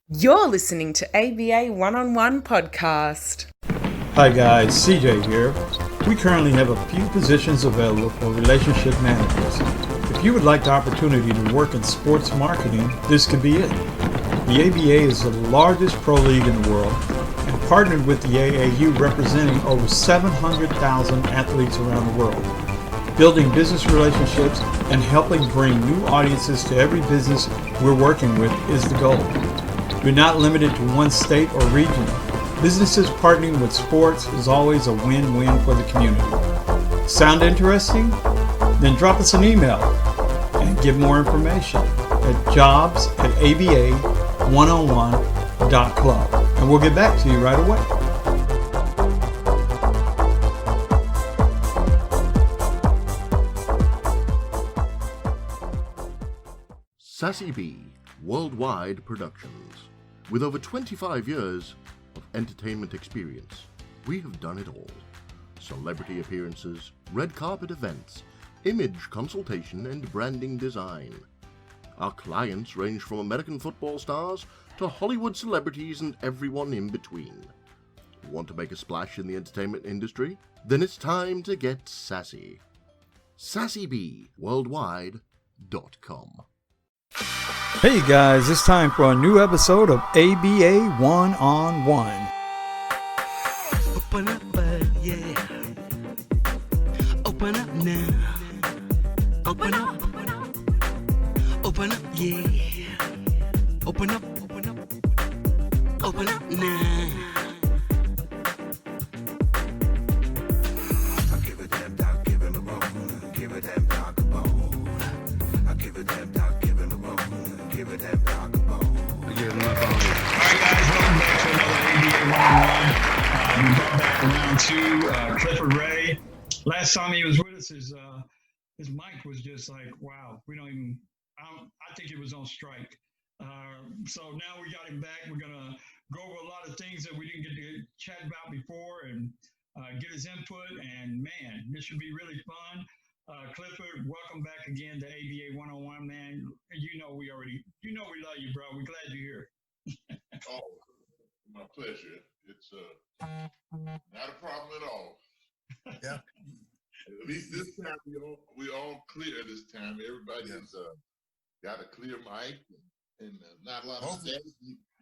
You're listening to ABA One-on-One Podcast. Hi guys, CJ here. We currently have a few positions available for relationship managers. If you would like the opportunity to work in sports marketing, this could be it. The ABA is the largest pro league in the world and partnered with the AAU, representing over 700,000 athletes around the world. Building business relationships and helping bring new audiences to every business we're working with is the goal. We're not limited to one state or region. Businesses partnering with sports is always a win-win for the community. Sound interesting? Then drop us an email and get more information at jobs@aba1on1.club, and we'll get back to you right away. Sassy B Worldwide Productions. With over 25 years of entertainment experience, we have done it all. Celebrity appearances, red carpet events, image consultation, and branding design. Our clients range from American football stars to Hollywood celebrities and everyone in between. Want to make a splash in the entertainment industry? Then it's time to get sassy. SassyBWorldwide.com. Hey guys, it's time for a new episode of ABA One-on-One. Open up, yeah. Open up now. Open up. Open up, yeah. Open up. Open up now. I give a damn dog, give him a bone. Give a damn dog a bone. I give a damn dog, give him a bone. Give a damn dog a bone. I give him a bone. All right, guys, welcome back to another ABA One-on-One. We brought back round two, Clifford Ray. Last time he was with us, his mic was just like, wow, we don't even, I think it was on strike. So now we got him back. We're going to go over a lot of things that we didn't get to chat about before and get his input. And man, this should be really fun. Clifford, welcome back again to ABA One-on-One, man. You know we love you, bro. We're glad you're here. Oh, my pleasure. It's not a problem at all. Yeah. At least this time we all clear this time. Everybody's got a clear mic and not a lot of static.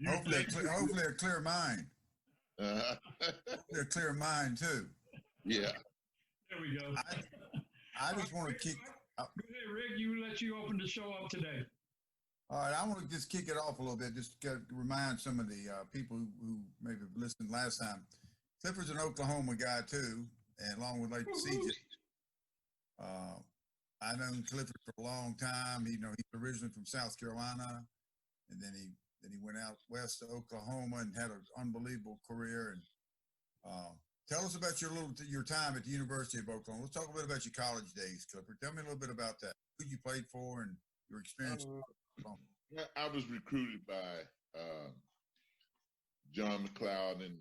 Hopefully a clear mind. Hopefully a clear mind too. Yeah. There we go. I just want to kick. Go ahead, Rick. Let you open the show up today. All right, I want to just kick it off a little bit, just to remind some of the people who maybe listened last time. Clifford's an Oklahoma guy too, and along with like CJ. I known Clifford for a long time. He's originally from South Carolina, and then he went out west to Oklahoma and had an unbelievable career. And tell us about your time at the University of Oklahoma. Let's talk a bit about your college days, Clifford. Tell me a little bit about that. Who you played for and your experience. I was recruited by John McLeod and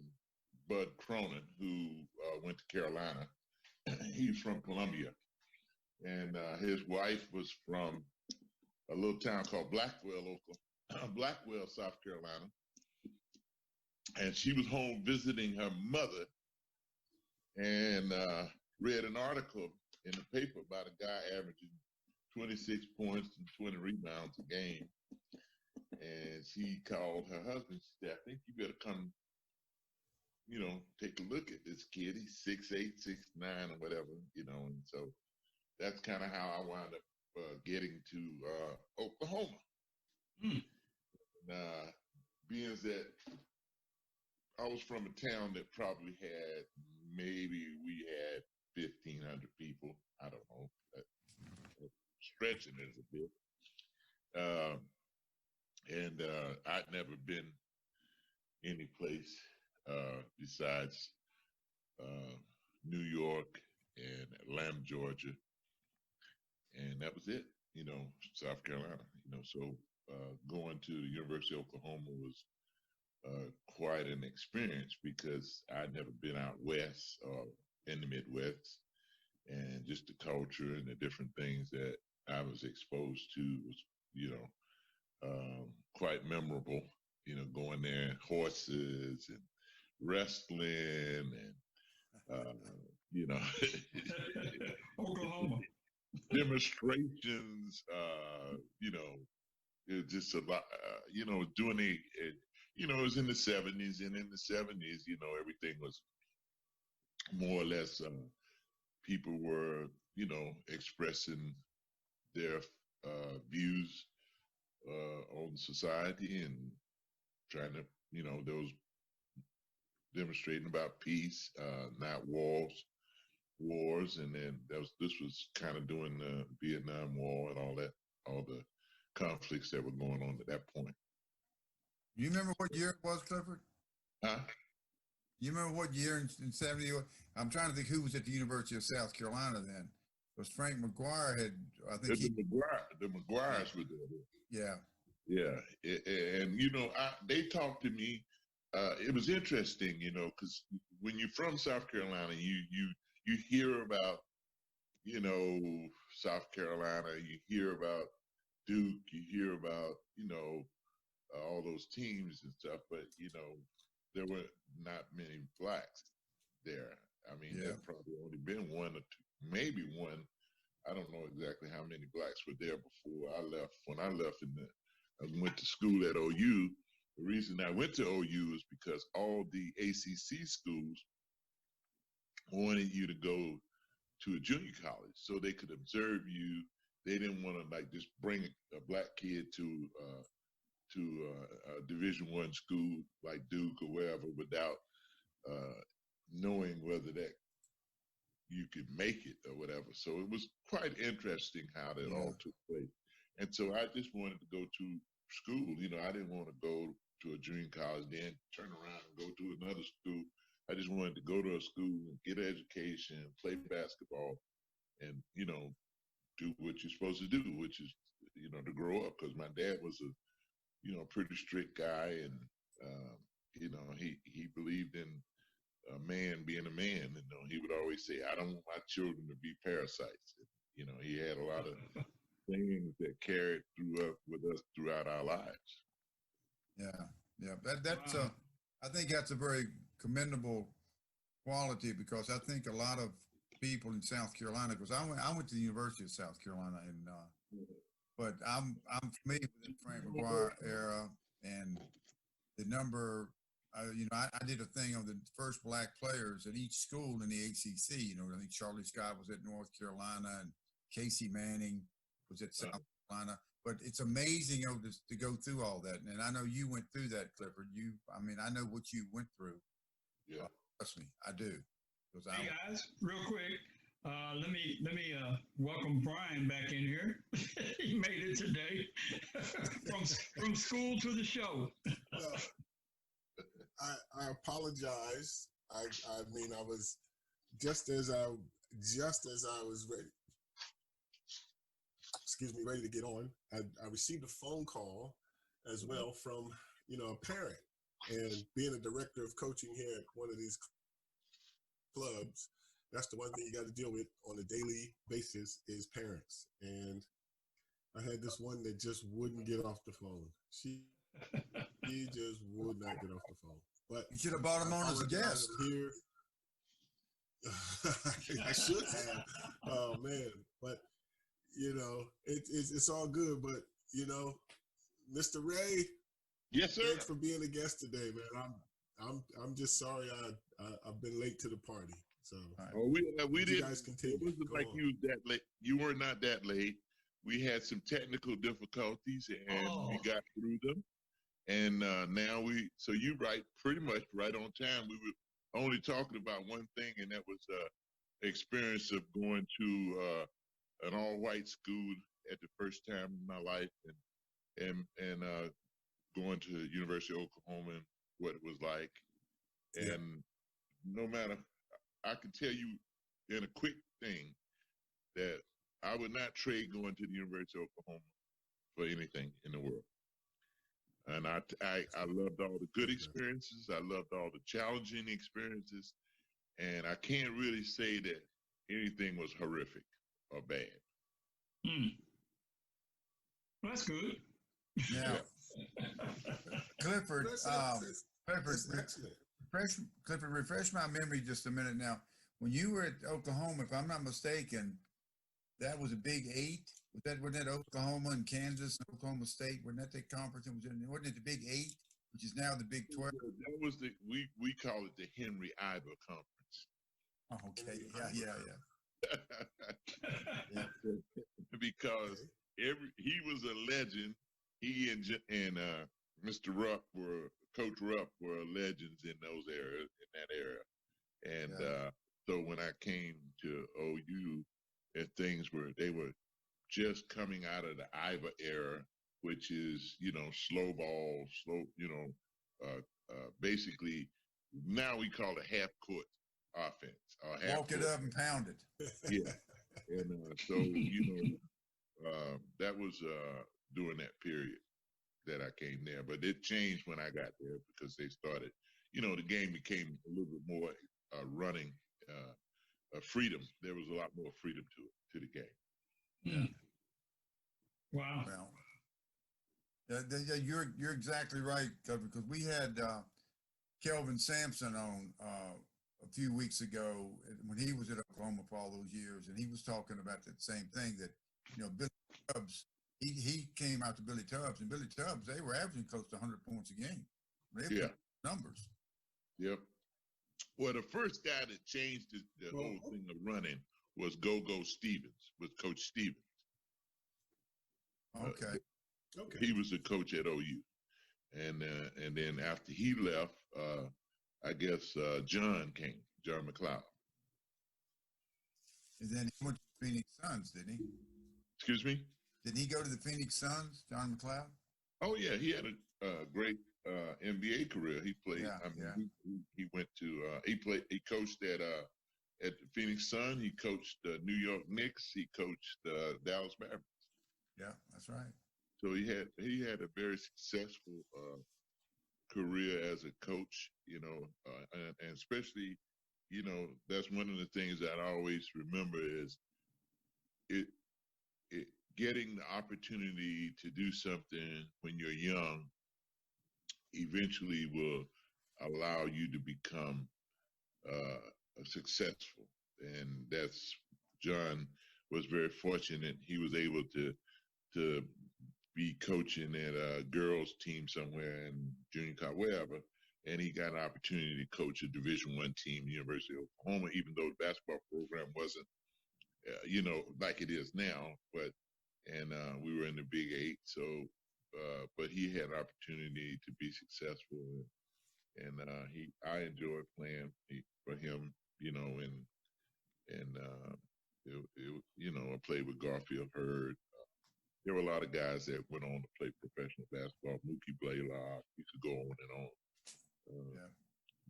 Bud Cronin, who went to Carolina. He's from Columbia, and his wife was from a little town called Blackwell, South Carolina, and she was home visiting her mother, and read an article in the paper about a guy averaging 26 points and 20 rebounds a game. And she called her husband. She said, I think you better come, take a look at this kid. He's 6'8", 6'9", or whatever, And so that's kind of how I wound up getting to Oklahoma. Being that I was from a town that probably had, we had 1,500 people. I don't know. Stretching it a bit. And I'd never been any place besides New York and Atlanta, Georgia. And that was it, South Carolina. So going to the University of Oklahoma was quite an experience because I'd never been out west or in the Midwest. And just the culture and the different things that I was exposed to was, quite memorable, their horses and wrestling and you know Oklahoma. demonstrations. You know, it was just a lot. You know, doing you know, it was in the 70s, and in the 70s, you know, everything was more or less. People were, you know, expressing their views on society and trying to, you know, there was demonstrating about peace, not wars, and then this was kind of during the Vietnam War and all that, all the conflicts that were going on at that point. You remember what year it was, Clifford? Huh? You remember what year in 70? I'm trying to think who was at the University of South Carolina then. It was Frank McGuire had, I think the McGuires were there. Yeah. Yeah, and you know, they talked to me. It was interesting, you know, because when you're from South Carolina, you hear about, you know, South Carolina, you hear about Duke, you hear about, you know, all those teams and stuff, but you know, there were not many blacks there. I mean, Yeah. there probably only been one or two, maybe one. I don't know exactly how many blacks were there before I left. When I left I went to school at OU. The reason I went to OU is because all the ACC schools wanted you to go to a junior college so they could observe you. They didn't want to like just bring a black kid to a Division I school like Duke or wherever without knowing whether that you could make it or whatever. So it was quite interesting how that all took place. And so I just wanted to go to school. You know, I didn't want to go to a junior college, then turn around and go to another school. I just wanted to go to a school and get an education, play basketball, and, you know, do what you're supposed to do, which is, you know, to grow up. Because my dad was a, you know, pretty strict guy, and you know, he believed in a man being a man. You know, he would always say, "I don't want my children to be parasites." And, you know, he had a lot of things that carried with us throughout our lives. Yeah. That's I think that's a very commendable quality, because I think a lot of people in South Carolina, because I went to the University of South Carolina, and but I'm familiar with the Frank McGuire era and the number. You know, I did a thing on the first black players at each school in the ACC. You know, I think Charlie Scott was at North Carolina, and Casey Manning was at South Carolina. But it's amazing, you know, to go through all that. And I know you went through that, Clifford. I mean, I know what you went through. Yeah. Trust me, I do. Hey guys, real quick, let me welcome Brian back in here. He made it today from school to the show. Well, I apologize. I mean, I was just as I was ready. Excuse me, ready to get on. I received a phone call as well from, you know, a parent, and being a director of coaching here at one of these clubs, that's the one thing you got to deal with on a daily basis is parents. And I had this one that just wouldn't get off the phone. She just would not get off the phone. But you should have brought him on as a guest. Here, I should have. Oh man, but you know, it's all good. But you know, Mr. Ray, yes, sir. Thanks for being a guest today, man. I'm just sorry I've been late to the party. So we did. You guys continue. It wasn't like you that late. You were not that late. We had some technical difficulties, and we got through them. And now so you're right, pretty much right on time. We were only talking about one thing, and that was the experience of going to an all-white school at the first time in my life, and going to the University of Oklahoma and what it was like. And no matter, I can tell you in a quick thing that I would not trade going to the University of Oklahoma for anything in the world. And I loved all the good experiences. I loved all the challenging experiences. And I can't really say that anything was horrific or bad. Well, that's good. Now, Clifford, That's excellent. Clifford, refresh my memory just a minute now. When you were at Oklahoma, if I'm not mistaken, that was a Big 8. Wasn't that Oklahoma and Kansas and Oklahoma State? Wasn't that the conference? Wasn't it the Big 8, which is now the Big 12? That was we call it the Henry Iver Conference. Oh, okay. Yeah. Because he was a legend. He and Mr. Rupp Coach Rupp were legends in that era. And so when I came to OU, and they were just coming out of the Iver era, which is slow ball, basically now we call it half court offense. Walk it up and pound it. Yeah. And so, that was during that period that I came there. But it changed when I got there because they started, the game became a little bit more running, freedom. There was a lot more freedom to the game. Yeah. Wow. Well, you're exactly right, because we had Kelvin Sampson on a few weeks ago when he was at Oklahoma for all those years, and he was talking about that same thing, that Billy Tubbs, he came out to Billy Tubbs, and Billy Tubbs, they were averaging close to 100 points a game. They put numbers. Yep. Well, the first guy that changed the whole thing of running was Go-Go Stevens, was Coach Stevens. Okay. He was the coach at OU. And then after he left, I guess John McLeod. And then he went to the Phoenix Suns, didn't he? Excuse me? Didn't he go to the Phoenix Suns, John McLeod? Oh yeah, he had a great NBA career. He played. He went to he coached at the Phoenix Sun. He coached the New York Knicks. He coached Dallas Mavericks. Yeah, that's right. So he had a very successful career as a coach, and especially, that's one of the things that I always remember is it getting the opportunity to do something when you're young eventually will allow you to become successful. And that's, John was very fortunate. He was able to be coaching at a girls team somewhere in junior college, wherever, and he got an opportunity to coach a Division I team, University of Oklahoma, even though the basketball program wasn't, like it is now, and we were in the Big 8, so, but he had an opportunity to be successful, and I enjoyed playing for him, I played with Garfield Hurd. There were a lot of guys that went on to play professional basketball. Mookie Blaylock, you could go on and on.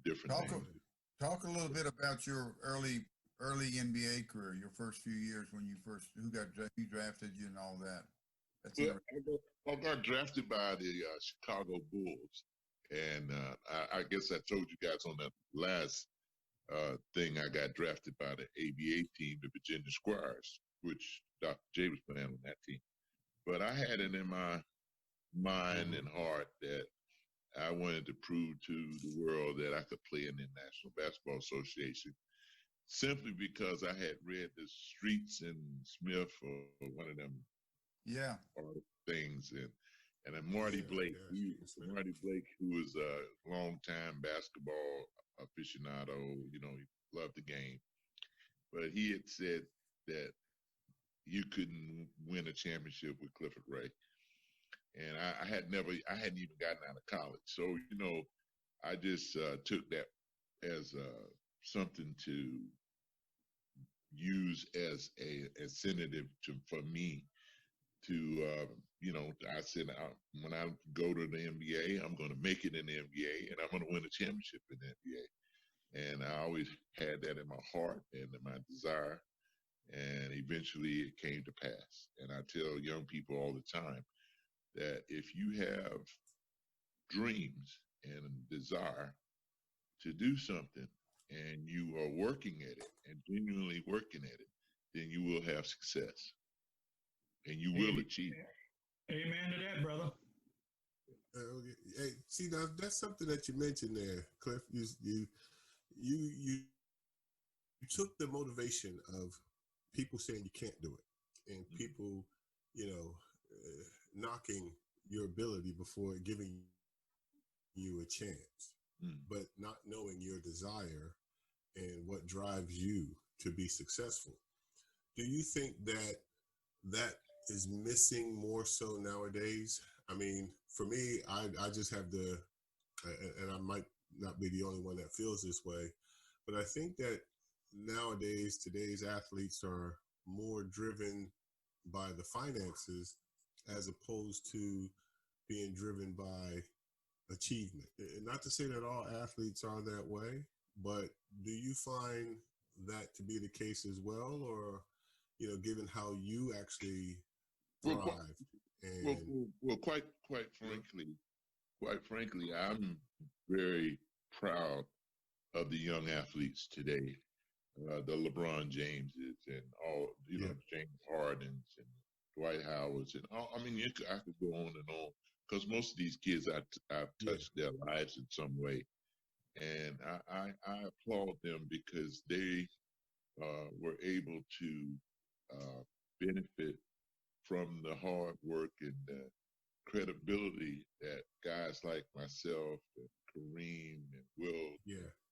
Different things. Talk a little bit about your early NBA career, your first few years when who drafted you and all that. I got drafted by the Chicago Bulls, and I guess I told you guys on the last thing, I got drafted by the ABA team, the Virginia Squires, which Dr. J was playing on that team. But I had it in my mind and heart that I wanted to prove to the world that I could play in the National Basketball Association, simply because I had read the Streets and Smith or one of them things, and then Marty Blake, who was a longtime basketball aficionado, he loved the game, but he had said that you couldn't win a championship with Clifford Ray. And I hadn't even gotten out of college. So, I just took that as something to use as a incentive for me to, I said, when I go to the NBA, I'm going to make it in the NBA, and I'm going to win a championship in the NBA. And I always had that in my heart and in my desire. And eventually it came to pass. And I tell young people all the time that if you have dreams and desire to do something and you are working at it and genuinely working at it, then you will have success and you will achieve it. Amen to that, brother. Hey, see, now that's something that you mentioned there, Cliff. You took the motivation of people saying you can't do it, and people, knocking your ability before giving you a chance, but not knowing your desire and what drives you to be successful. Do you think that is missing more so nowadays? I mean, for me, I just have and I might not be the only one that feels this way, but I think that nowadays, today's athletes are more driven by the finances as opposed to being driven by achievement. And not to say that all athletes are that way, but do you find that to be the case as well, or given how you actually Well, thrive? quite frankly, I'm very proud of the young athletes today. The LeBron Jameses and all, James Hardens and Dwight Howards and all. I mean, I could go on and on because most of these kids I've touched their lives in some way, and I applaud them because they were able to benefit from the hard work and the credibility that guys like myself and Kareem and Will,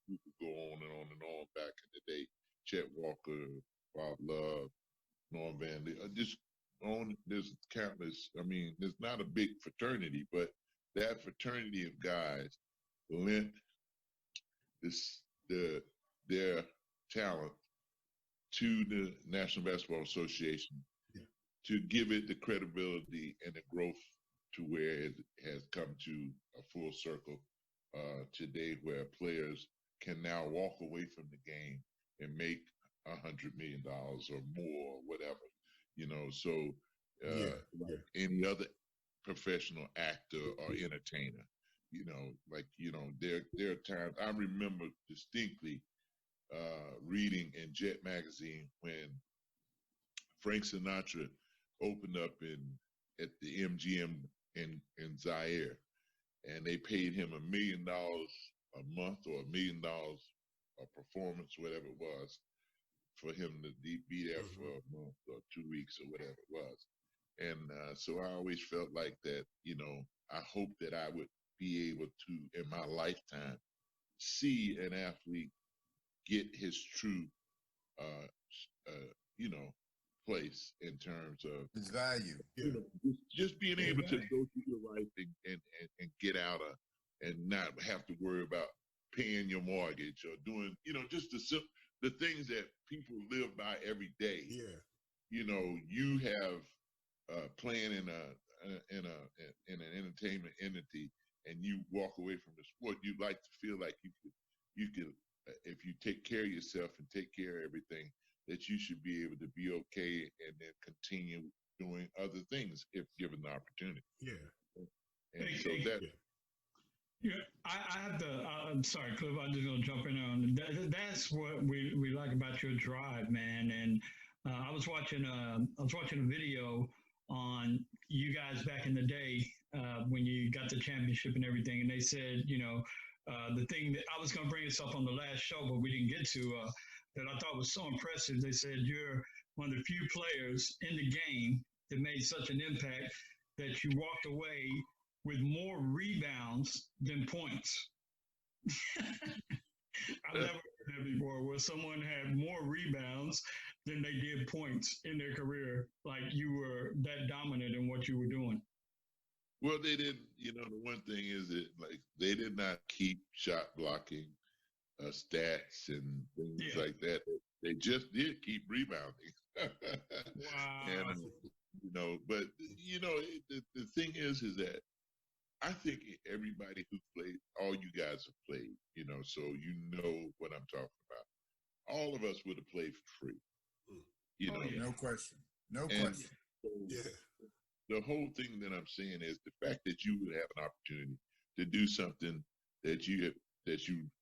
we could go on and on and on back in the day. Chet Walker, Bob Love, Norm Van Lee, just on. There's countless. I mean, there's not a big fraternity, but that fraternity of guys lent their talent to the National Basketball Association to give it the credibility and the growth to where it has come to a full circle today, where players can now walk away from the game and make $100 million or more, or whatever, So, like any other professional actor or entertainer, there are times I remember distinctly reading in Jet magazine when Frank Sinatra opened up at the MGM in Zaire, and they paid him $1 million a month or $1 million a performance, whatever it was, for him to be there for a month or 2 weeks or whatever it was. And so I always felt like that, I hope that I would be able to, in my lifetime, see an athlete get his true, place in terms of his value. Just being able to go through your life and get out of and not have to worry about paying your mortgage or doing, just the things that people live by every day. You have playing in an entertainment entity, and you walk away from the sport. You'd like to feel like you could, if you take care of yourself and take care of everything, that you should be able to be okay and then continue doing other things if given the opportunity. I have to. I'm sorry, Cliff. I'm just gonna jump in on that's what we like about your drive, man. And I was watching a video on you guys back in the day when you got the championship and everything, and they said, the thing that I was gonna bring this up on the last show, but we didn't get to. That I thought was so impressive. They said you're one of the few players in the game that made such an impact that you walked away with more rebounds than points. I've never heard that before, where someone had more rebounds than they did points in their career. Like you were that dominant in what you were doing. Well, they didn't, the one thing is that they did not keep shot blocking stats and things like that. They just did keep rebounding. Wow. And, but the thing is that I think everybody who played, all you guys have played, so what I'm talking about. All of us would have played for free. No question. No question. So the whole thing that I'm saying is the fact that you would have an opportunity to do something that you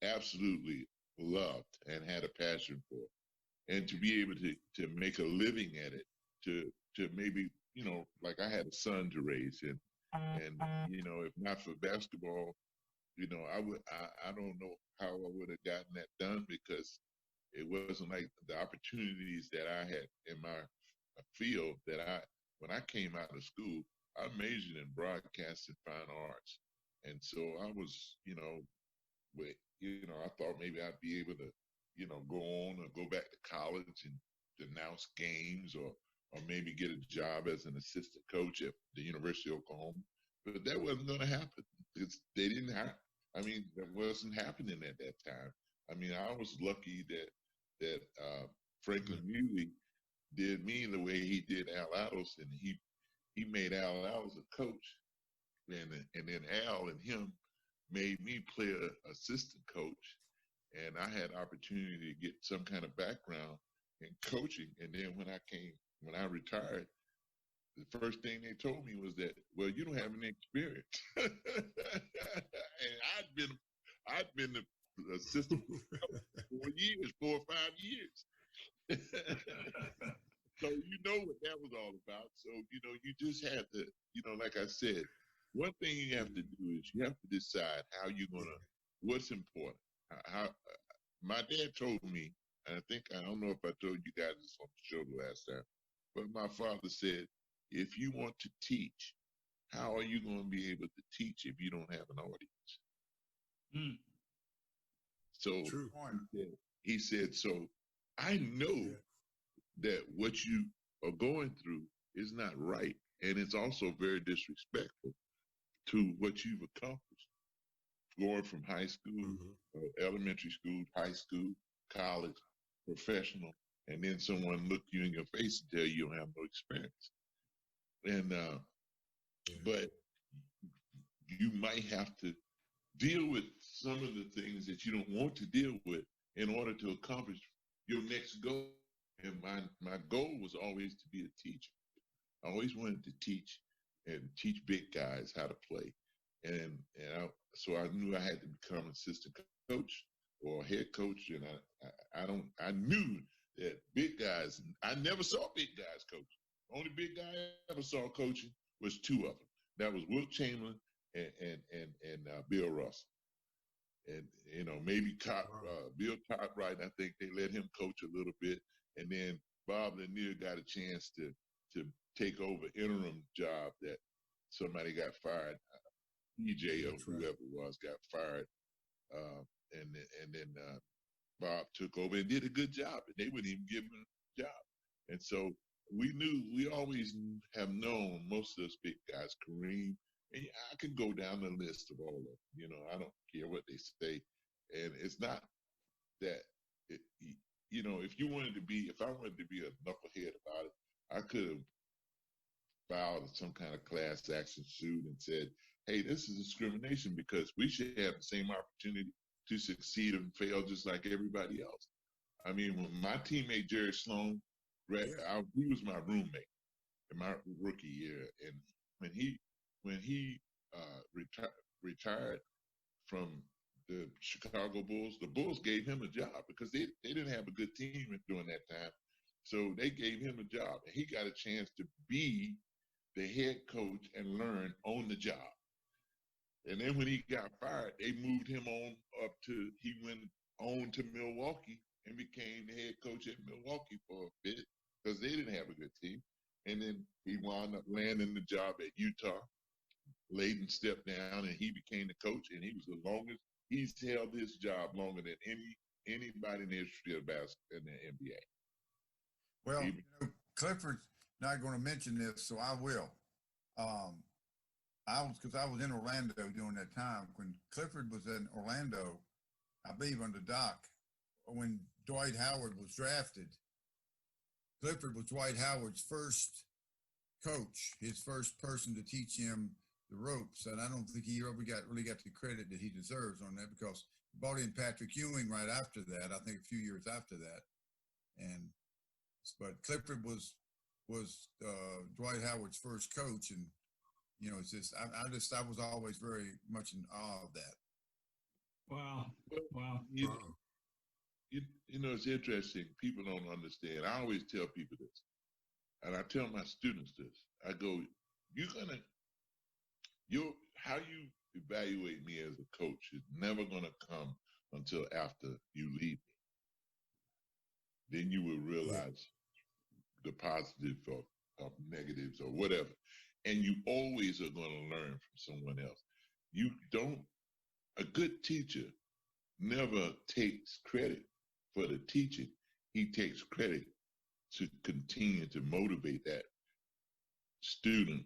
absolutely loved and had a passion for, and to be able to make a living at it, to maybe, like I had a son to raise, And if not for basketball, I don't know how I would have gotten that done, because it wasn't like the opportunities that I had in my field when I came out of school. I majored in broadcast and fine arts. And so I was, I thought maybe I'd be able to, go on or go back to college and announce games, or maybe get a job as an assistant coach at the University of Oklahoma. But that wasn't going to happen. They didn't have, that wasn't happening at that time. I was lucky that Franklin Muley did me the way he did Al Addles, and he made Al Addles a coach, and then Al and him made me play an assistant coach, and I had opportunity to get some kind of background in coaching. And then when I retired, the first thing they told me was that, well, you don't have any experience. And I'd been the assistant for 4 or 5 years. So you know what that was all about. So, you just had to, like I said, one thing you have to do is you have to decide what's important. My dad told me, and I don't know if I told you guys this on the show the last time, but my father said, if you want to teach, how are you going to be able to teach if you don't have an audience? Mm. So True. He said, so I know that what you are going through is not right. And it's also very disrespectful to what you've accomplished. Going from high school, elementary school, high school, college, professional, and then someone look you in your face and tell you don't have no experience. And but you might have to deal with some of the things that you don't want to deal with in order to accomplish your next goal. And my goal was always to be a teacher. I always wanted to teach big guys how to play. So I knew I had to become an assistant coach or head coach. And I knew that big guys, I never saw big guys coach. The only big guy I ever saw coaching was two of them. That was Wilt Chamberlain and Bill Russell. And, maybe Bill Cartwright, I think they let him coach a little bit. And then Bob Lanier got a chance to take over interim job that somebody got fired. PJ or whoever it was got fired. And then Bob took over and did a good job. And they wouldn't even give him a job. And so we always have known most of those big guys, Kareem, and I can go down the list of all of them. I don't care what they say. And it's not that, if I wanted to be a knucklehead about it, I could have filed some kind of class action suit and said, hey, this is discrimination because we should have the same opportunity to succeed and fail just like everybody else. When my teammate, Jerry Sloan, he was my roommate in my rookie year. And when he retired from the Chicago Bulls, the Bulls gave him a job because they didn't have a good team during that time. So they gave him a job, and he got a chance to be the head coach and learn on the job. And then when he got fired, they moved him on he went on to Milwaukee and became the head coach at Milwaukee for a bit because they didn't have a good team. And then he wound up landing the job at Utah. Layden stepped down and he became the coach, and he was the longest. He's held this job longer than anybody in the history of basketball in the NBA. Well, Clifford's not going to mention this, so I will. I was in Orlando during that time when Clifford was in Orlando, I believe under Doc, when Dwight Howard was drafted. Clifford was Dwight Howard's first coach, his first person to teach him the ropes, and I don't think he ever really got the credit that he deserves on that because he brought in Patrick Ewing right after that. I think a few years after that, but Clifford was Dwight Howard's first coach, and it's just I was always very much in awe of that. Wow. It's interesting. People don't understand. I always tell people this, and I tell my students this. I go, how you evaluate me as a coach is never going to come until after you leave me. Then you will realize the positives or negatives or whatever. And you always are going to learn from someone else. A good teacher never takes credit for the teaching. He takes credit to continue to motivate that student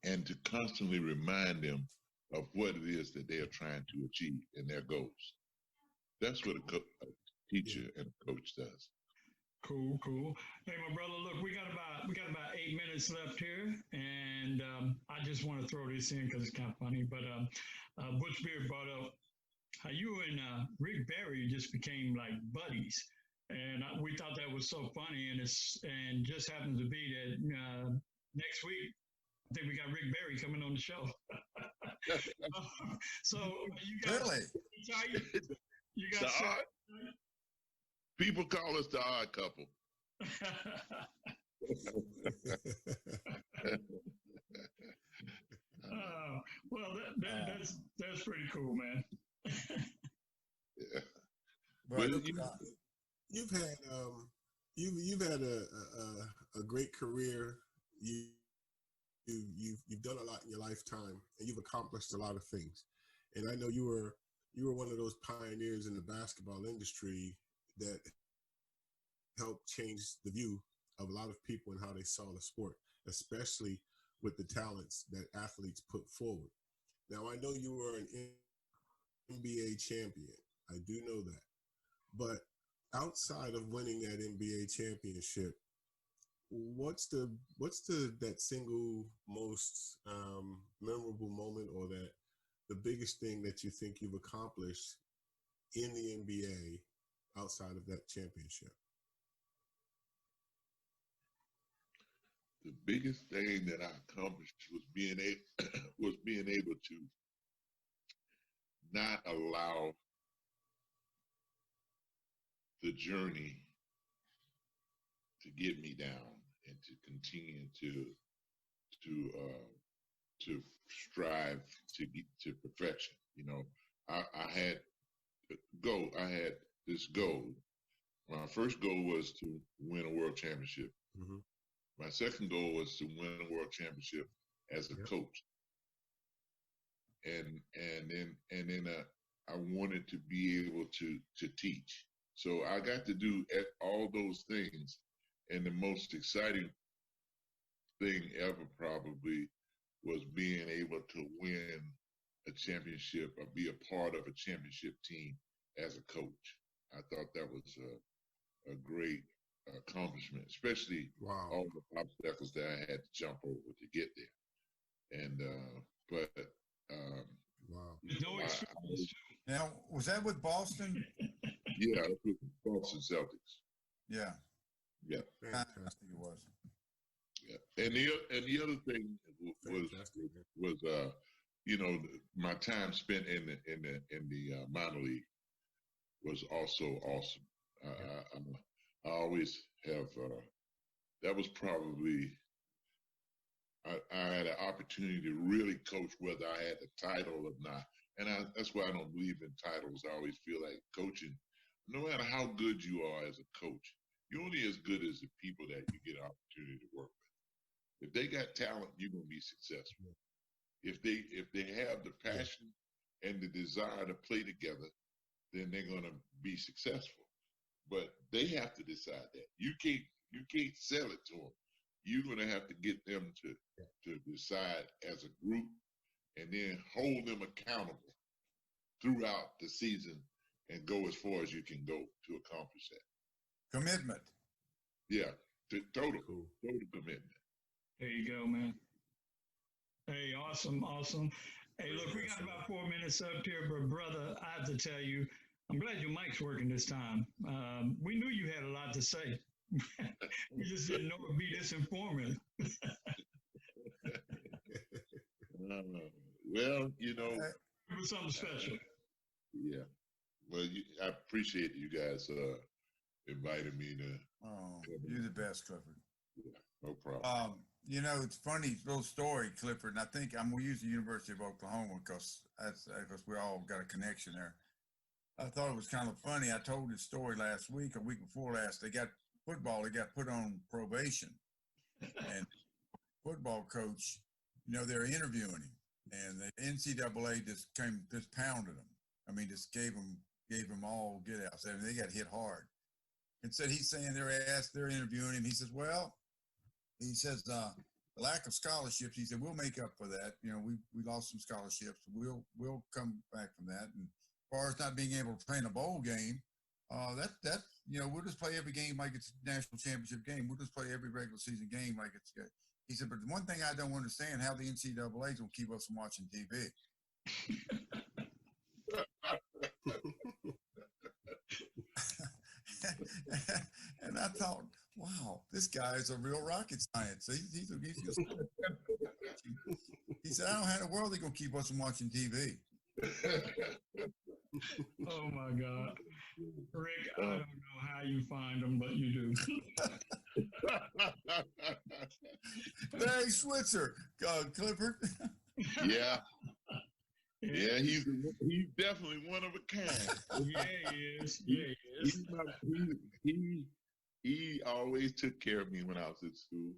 and to constantly remind them of what it is that they are trying to achieve and their goals. That's what a teacher and a coach does. Cool. Hey, my brother, look, we got about 8 minutes left here, and I just want to throw this in because it's kind of funny. But Butch Beard brought up how you and Rick Barry just became like buddies, and we thought that was so funny. And just happens to be that next week, I think we got Rick Barry coming on the show. So you guys, Really? you guys. People call us the odd couple. Well, that's pretty cool, man. Yeah. But you've had a great career. You've done a lot in your lifetime, and you've accomplished a lot of things. And I know you were one of those pioneers in the basketball industry that helped change the view of a lot of people and how they saw the sport, especially with the talents that athletes put forward. Now, I know you were an NBA champion. I do know that. But outside of winning that NBA championship, what's that single most memorable moment, or that the biggest thing that you think you've accomplished in the NBA outside of that championship? The biggest thing that I accomplished was being able to not allow the journey to get me down and to continue to strive to get to perfection. You know, I had this goal. My first goal was to win a world championship. Mm-hmm. My second goal was to win a world championship as a coach. And then I wanted to be able to teach. So I got to do all those things. And the most exciting thing ever probably was being able to win a championship or be a part of a championship team as a coach. I thought that was a great accomplishment, especially all the obstacles that I had to jump over to get there. And No experience. Now, was that with Boston? Yeah, it was Boston Celtics. Yeah. Yeah. Fantastic it was. Yeah. And the other thing was you know, my time spent in the minor league was also awesome. I always have. That was probably. I had an opportunity to really coach, whether I had the title or not, and that's why I don't believe in titles. I always feel like coaching, no matter how good you are as a coach, you're only as good as the people that you get an opportunity to work with. If they got talent, you're gonna be successful. If they have the passion and the desire to play together, then they're gonna be successful. But they have to decide that. You can't sell it to them. You're gonna have to get them to decide as a group, and then hold them accountable throughout the season, and go as far as you can go to accomplish that. Commitment. Yeah, total commitment. There you go, man. Hey, awesome. Hey, look, we got about 4 minutes up here, but brother, I have to tell you, I'm glad your mic's working this time. We knew you had a lot to say. We just didn't know it'd be this informative. Well, you know, it was something special. Yeah. Well, I appreciate you guys inviting me to. Oh, you're the best, Clifford. Yeah, no problem. You know, it's funny little story, Clifford, and I think I'm gonna use the University of Oklahoma because we all got a connection there. I thought it was kind of funny. I told this story last week, a week before last. They got put on probation, and football coach, they're interviewing him, and the NCAA just pounded him. I mean, just gave him all get outs. I mean, they got hit hard. And said he's saying they're interviewing him. He says, the lack of scholarships. He said, we'll make up for that. We lost some scholarships. We'll come back from that. And as far as not being able to play in a bowl game, we'll just play every game like it's a national championship game. We'll just play every regular season game like it's good. He said, but the one thing I don't understand how the NCAA is going to keep us from watching TV. And I thought, wow, this guy is a real rocket science. He said, I don't know how in the world they're going to keep us from watching TV. Oh, my God. Rick, I don't know how you find them, but you do. Larry Switzer, Clifford. Yeah. Yeah, he's definitely one of a kind. Yeah, he is. Yeah, he is. He always took care of me when I was at school.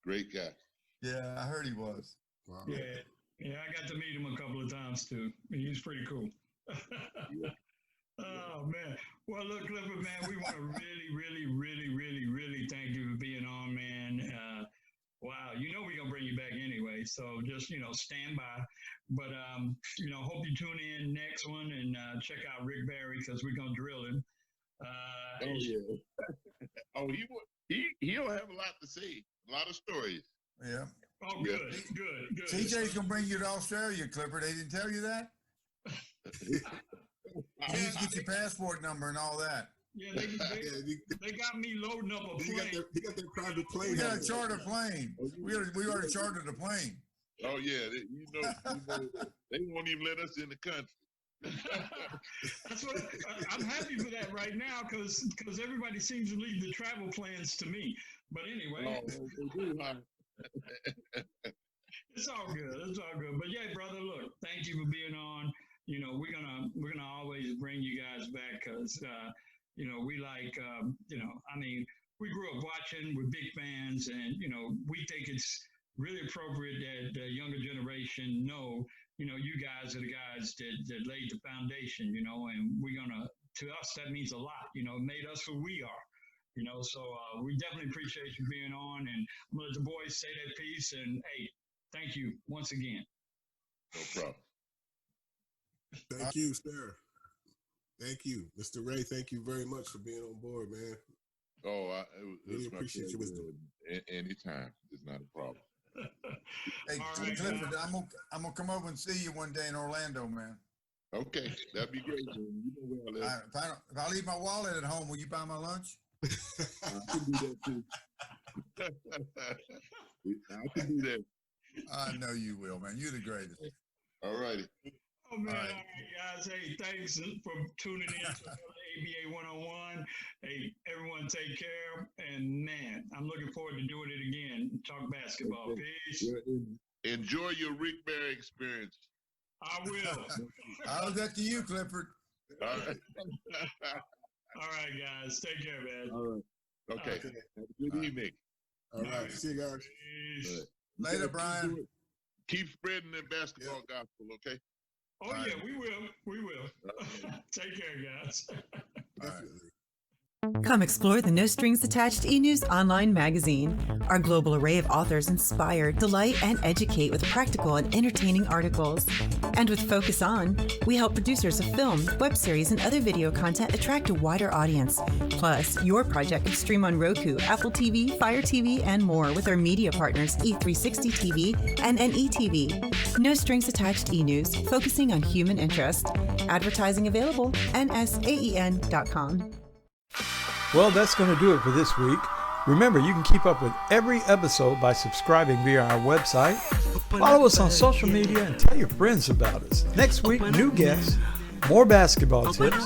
Great guy. Yeah, I heard he was. Wow. Yeah, I got to meet him a couple of times too. He's pretty cool. Yeah. Oh man. Well, look, Clifford, man, we want to really thank you for being on, man. Wow, we're gonna bring you back anyway, so just stand by. But hope you tune in next one and check out Rick Barry because we're gonna drill him. He'll have a lot to say, a lot of stories. Yeah. Oh, good. TJ's gonna bring you to Australia, Clifford. They didn't tell you that? You need to get your passport number and all that. Yeah, they got me loading up a plane. He got their private plane. We got to charter a plane. We already chartered a plane. Oh yeah, they won't even let us in the country. That's what I'm happy for that right now because everybody seems to leave the travel plans to me. But anyway, it's all good. But yeah, brother, look, thank you for being on. We're gonna always bring you guys back because we like we grew up watching. We're big fans, and we think it's really appropriate that the younger generation know. You guys are the guys that laid the foundation. And to us that means a lot. It made us who we are. So we definitely appreciate you being on, and I'm gonna let the boys say their piece. And hey, thank you once again. No problem. Thank you, sir. Thank you, Mr. Ray. Thank you very much for being on board, man. Oh, Really appreciate your wisdom. Anytime, it's not a problem. Hey, right, Clifford, I'm gonna come over and see you one day in Orlando, man. Okay, that'd be great. Man. You know where I live. If I leave my wallet at home, will you buy my lunch? I can do that too. I can do that. I know you will, man. You're the greatest. All righty. Oh, man. All All right. right, guys. Hey, thanks for tuning in to ABA 101. Hey, everyone take care. And, man, I'm looking forward to doing it again. Talk basketball. Peace. Enjoy your Rick Barry experience. I will. How's that to you, Clifford? All right. All right, guys. Take care, man. All right. Okay. Okay. Have a good evening. All right. See you guys. Peace. Later, Brian. Keep spreading the basketball gospel, okay? Oh, yeah, we will. We will. Take care, guys. Definitely. Come explore the No Strings Attached e-news online magazine. Our global array of authors inspire, delight, and educate with practical and entertaining articles. And with Focus On, we help producers of film, web series, and other video content attract a wider audience. Plus, your project can stream on Roku, Apple TV, Fire TV, and more with our media partners E360 TV and NETV. No Strings Attached e-news, focusing on human interest. Advertising available, nsaen.com. Well, that's going to do it for this week. Remember, you can keep up with every episode by subscribing via our website. Follow us on social media and tell your friends about us. Next week, new guests, more basketball tips,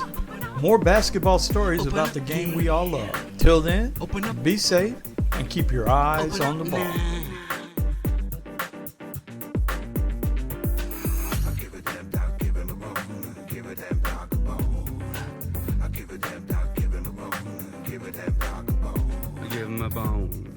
more basketball stories about the game we all love. Till then, be safe and keep your eyes on the ball. damn dog a bone. I give a damn dog, give him a bone. Give a damn dog a bone. I give him a bone.